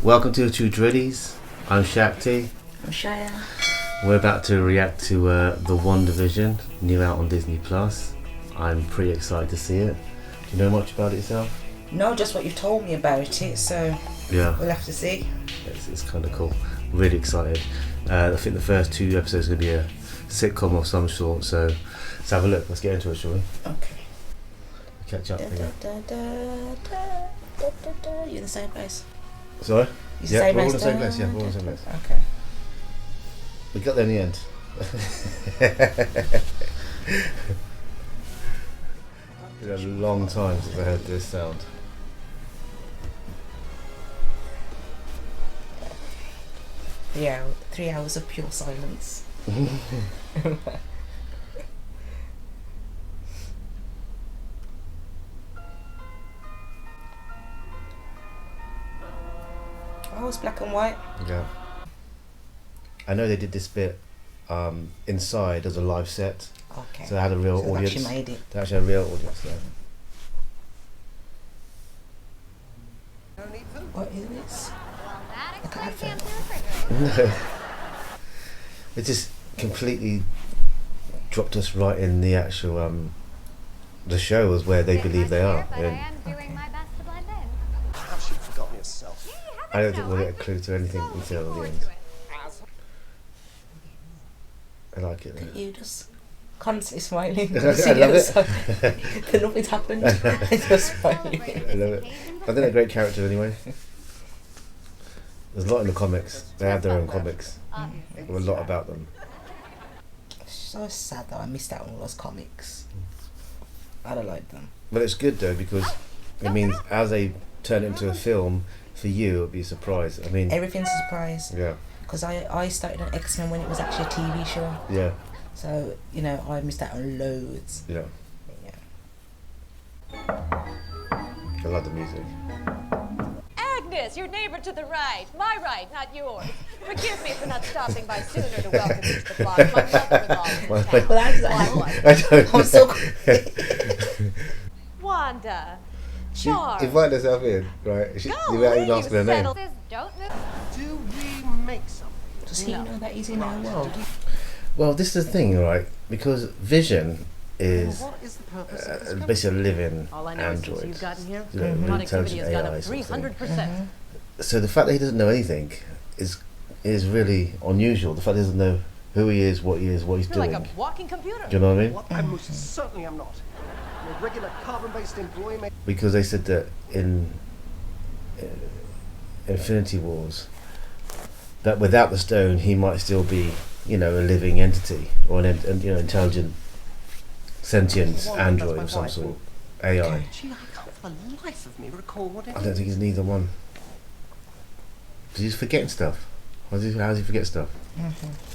Welcome to DREADIES. I'm Shakti. I'm Shaya. We're about to react to the WandaVision, new out on Disney Plus. I'm pretty excited to see it. Do you know much about it yourself? No, just what you've told me about it, so Yeah. we'll have to see. It's kind of cool. Really excited. I think the first 2 episodes are going to be a sitcom of some sort, so let's have a look. Let's get into it, shall we? Okay. Catch up. You're in the same place? Sorry? You're We're all in the same place. Yeah, we're all in the same place. Okay. We got there in the end. It's been a long time since I heard this sound. Yeah, 3 hours of pure silence. Oh, it's black and white. Yeah. I know they did this bit inside as a live set. Okay. So they had a real So audience. they actually made it. They actually had a real audience there. What is this? Like an advert. No. It just completely dropped us right in the actual the show was where they believe they are. And Perhaps you've forgotten yourself. I don't think we'll get a clue to anything until the end. I like it though. You just constantly smiling. I love it. Then nothing's happened. It's just smiling. I love it. I think they're great characters anyway. There's a lot in the comics. They have their own comics. There's a lot about them. So sad that I missed out on all those comics. I don't like them. But it's good though because it means as they turn it into a film, for you it'll be a surprise. I mean, Everything's a surprise. yeah, Because I started on X-Men when it was actually a TV show. yeah, So, you know, I missed out on loads. yeah. Yeah. I love the music. Agnes, your neighbor to the right. My right, not yours. Forgive me for not stopping by sooner to welcome you to the block. My mother-in-law is in Well, town. that's I don't I'm so Wanda. She Charles. invited herself in, right? She, without even asking her name. Don't move. Do we make something? Does he know that he's in our world? Well, this is the thing, right? Because Vision is What is the purpose of this? basically a living All I know is since android. you've gotten here, You know, really productivity intelligent has gone AI up sort of thing. 300%. So the fact that he doesn't know anything is really unusual. The fact that he doesn't know who he is, what he's You're doing. like a walking computer. Do you know what I mean? What? I most certainly am not. I'm a regular carbon-based employee. Because they said that in Infinity Wars, that without the stone he might still be, you know, a living entity or an you know, intelligent, sentient android of some sort, AI. Gee, I can't for the life of me recall what it I don't think he's neither one. Because he's forgetting stuff. How does he forget stuff?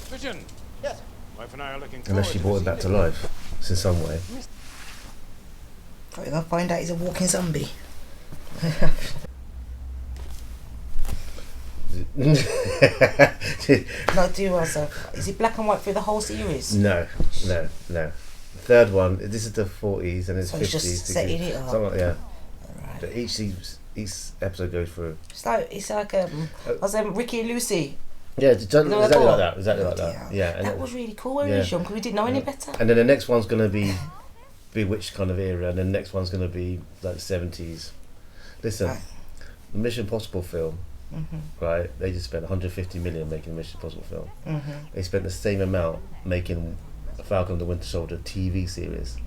Vision! Yes. Wife and I are looking Unless she brought him back to life in some way. We're gonna find out he's a walking zombie. No, do also. Is it black and white through the whole series? No. The third one, this is the 40s and it's So 50s. he's just setting it up. Something like, yeah. Right. But each episode goes through. It's like was Ricky and Lucy. Yeah, exactly like that. Exactly like Yeah. that. Yeah. And That was really cool when we yeah. were young because we didn't know any better. And then the next one's going to be Bewitched kind of era, and then the next one's going to be like 70s. Listen, Right. the Mission Impossible film, right? They just spent 150 million making the Mission Impossible film. They spent the same amount making Falcon and the Winter Soldier TV series.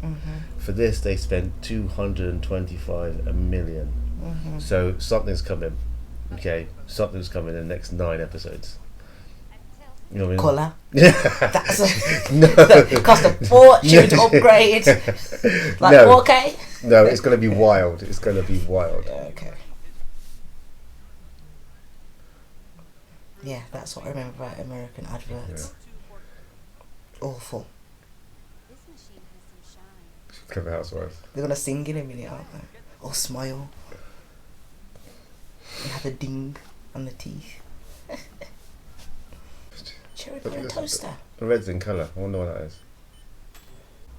For this, they spent 225 million. So something's coming. Okay, something's coming in the next 9 episodes. You know what I mean? Colour. That's No. it cost a fortune to upgrade. Like No. 4K. No, it's going to be wild. It's going to be wild. Okay. Yeah, that's what I remember about American adverts. Awful. Clever Housewives. They're gonna sing in a minute, aren't they? Or smile. They have a ding on the teeth. Cherry pie toaster. The red's in colour. I wonder what that is.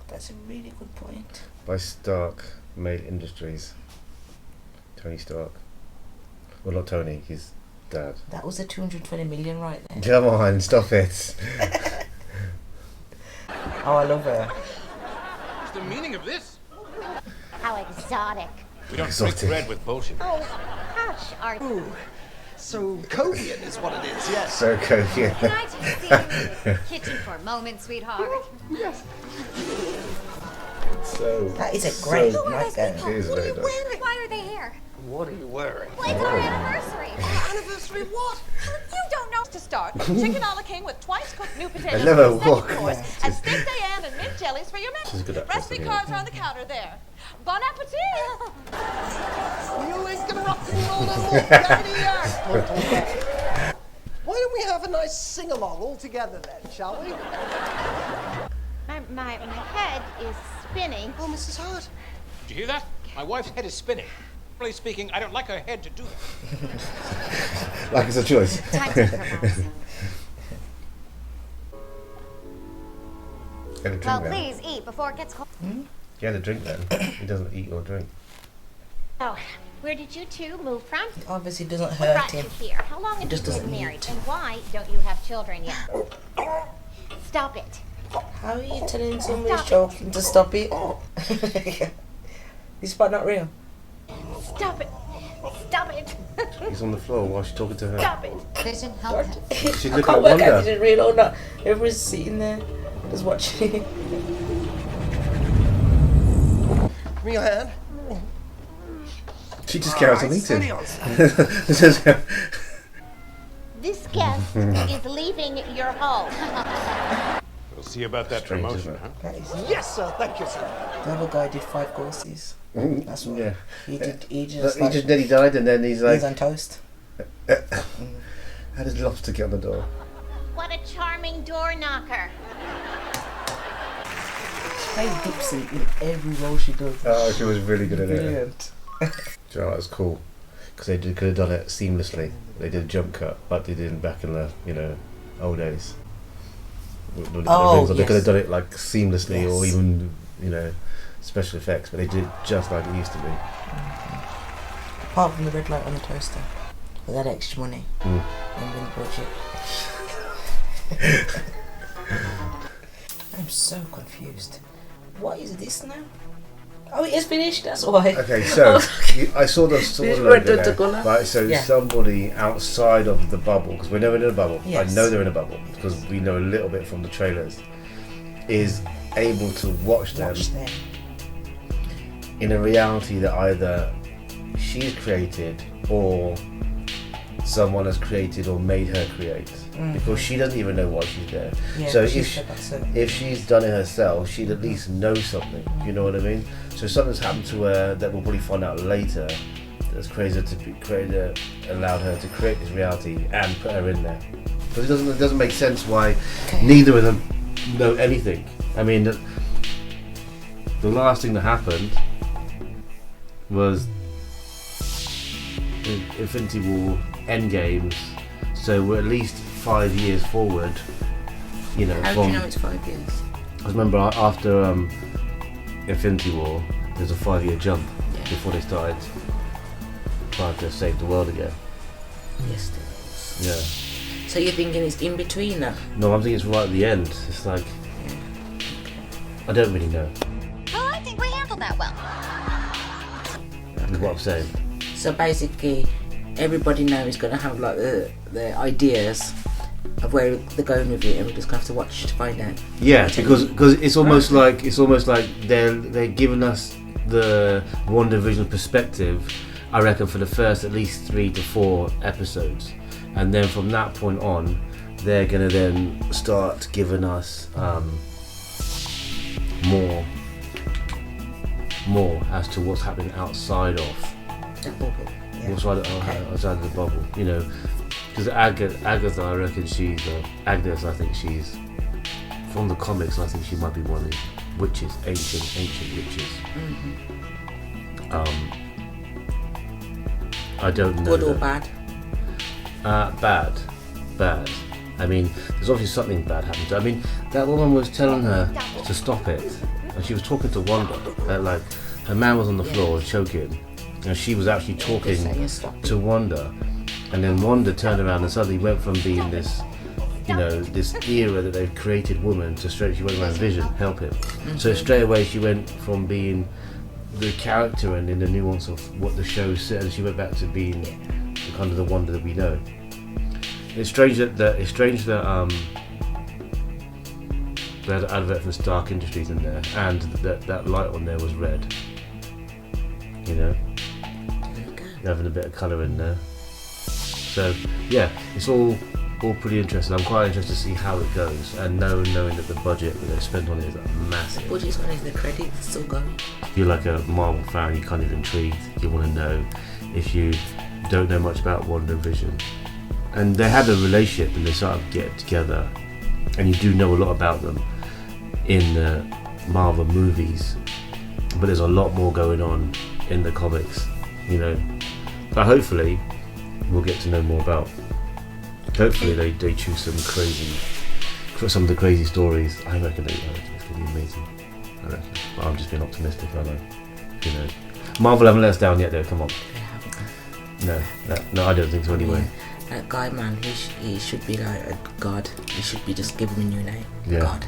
That's a really good point. By Stark Made Industries. Tony Stark. Well, not Tony. He's Dad. That was a 220 million right there. Come on, stop it. Oh, I love her. What's the meaning of this? How exotic. We don't Exotic. break bread with bullshit. Oh, hush, Art. Ooh, so Covian is what it is, yes. So cozy. Can I just see you in the kitchen for a moment, sweetheart? Yes. So. That is a great so- nightgown. It is very nice. Why are they here? What are you wearing? Well, it's our anniversary. Anniversary of what? You don't know. To start, chicken a la king with twice cooked new potatoes I never for the second walk. course, and steak Diane and mint jellies for your She's main. good at this, Recipe isn't cards are on the counter there. Bon appetit! You ain't gonna rock and roll no more. Get out of here. Why don't we have a nice sing-along all together then, shall we? My head is spinning. Oh, Mrs. Hart. Did you hear that? My wife's head is spinning. Really speaking, I don't like her head to do that. Like it's a choice. Time to improvise. Get a drink Well, then. please eat before it gets cold. Get a drink then. He doesn't eat or drink. Oh, where did you two move from? Obviously doesn't What hurt brought him. you here? How long have just you been doesn't married? eat. And why don't you have children yet? Stop it. How are you telling somebody's Stop joking to stop it? This part not real. Stop it. Stop it. He's on the floor while she's talking to her. Stop it. Vision, help him. She's I looking can't at work out Wanda. if it's real or not. Everyone's sitting there just watching. Give me your hand. She just carries on Alright, eating. steady on, steady. This is- This guest is leaving your home. We'll see about that Strange, promotion, isn't it? huh? That is, Yes, sir. Thank you, sir. the other guy did 5 courses. That's what Yeah. he did. He But just, he like, just nearly died, and then he's like, he's on toast. how does lobster get on the door? What a charming door knocker. Played Dipsy in every role she does. Oh, she was really good at it. Brilliant. Do you know, that was cool. Because they could have done it seamlessly. They did a jump cut, but they didn't back in the, old days. Oh, They could have yes. done it like seamlessly or Yes. even, special effects, but they did it just like it used to be. Apart from the red light on the toaster. With that extra money. Mm. And in the budget. I'm so confused. What is this now? Oh, it is finished, that's why. Okay, so I saw the This logo went to there, Gula. right? So Yeah. somebody outside of the bubble, because we're never in a bubble. Yes. I know they're in a bubble because we know a little bit from the trailers. Is able to watch them Watch them. in a reality that either she's created or someone has created or made her create, because she doesn't even know why she's there. Yeah, So she if said that's it. if she's done it herself, she'd at least know something. You know what I mean? So something's happened to her that we'll probably find out later. That's allowed her to create this reality and put her in there. Because it doesn't make sense why neither of them know anything. I mean, the last thing that happened was Infinity War, Endgames. So we're at least 5 years forward. How do you know it's 5 years? I remember after Infinity War, there's a 5-year jump before they started trying to save the world again. Yes, there is. Yeah. So you're thinking it's in between that? No, I'm thinking it's right at the end. It's like, I don't really know. Well, I think we handled that well. Is what I'm saying. So basically, everybody now is going to have like the ideas of where they're going with it, and we just have to watch to find out. Yeah, because it's almost like they're giving us the WandaVision perspective. I reckon for the first at least 3 to 4 episodes, and then from that point on, they're gonna then start giving us more as to what's happening outside of what's outside of the bubble. Because Agatha, I reckon Agnes. I think she's from the comics. I think she might be one of the witches, ancient witches. I don't know. Good or bad? Bad. I mean, there's obviously something bad happened. I mean, that woman was telling her to stop it, and she was talking to Wanda. Like, her man was on the floor choking, and she was actually talking to Wanda, And then Wanda turned around and suddenly went from being this, you know, this era that they've created woman to straight she went around Vision, help him. So straight away she went from being the character and in the nuance of what the show said, and she went back to being the kind of the Wanda that we know. It's strange that they had an advert from Stark Industries in there, and that light on there was red. You know, having a bit of colour in there. So yeah, it's all pretty interesting. I'm quite interested to see how it goes, and knowing that the budget that they spent on it is massive. What is the credits still going? If you're like a Marvel fan, you're kind of intrigued. You want to know if you don't know much about WandaVision. And they had a relationship and they sort of get together, and you do know a lot about them in the Marvel movies, but there's a lot more going on in the comics, you know. But hopefully we'll get to know more about. Hopefully they choose some of the crazy stories. I reckon it's going to be amazing. I reckon. But I'm just being optimistic, I know. Who knows? Marvel haven't let us down yet though, come on. No, I don't think so anyway. Yeah. That guy, man, he should be like a god. He should be just give him a new name. Yeah. God.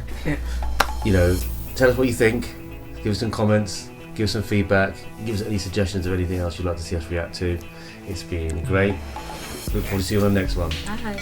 You know, tell us what you think. Give us some comments. Give us some feedback. Give us any suggestions of anything else you'd like to see us react to. It's been great. Look forward to seeing you on the next one. Bye.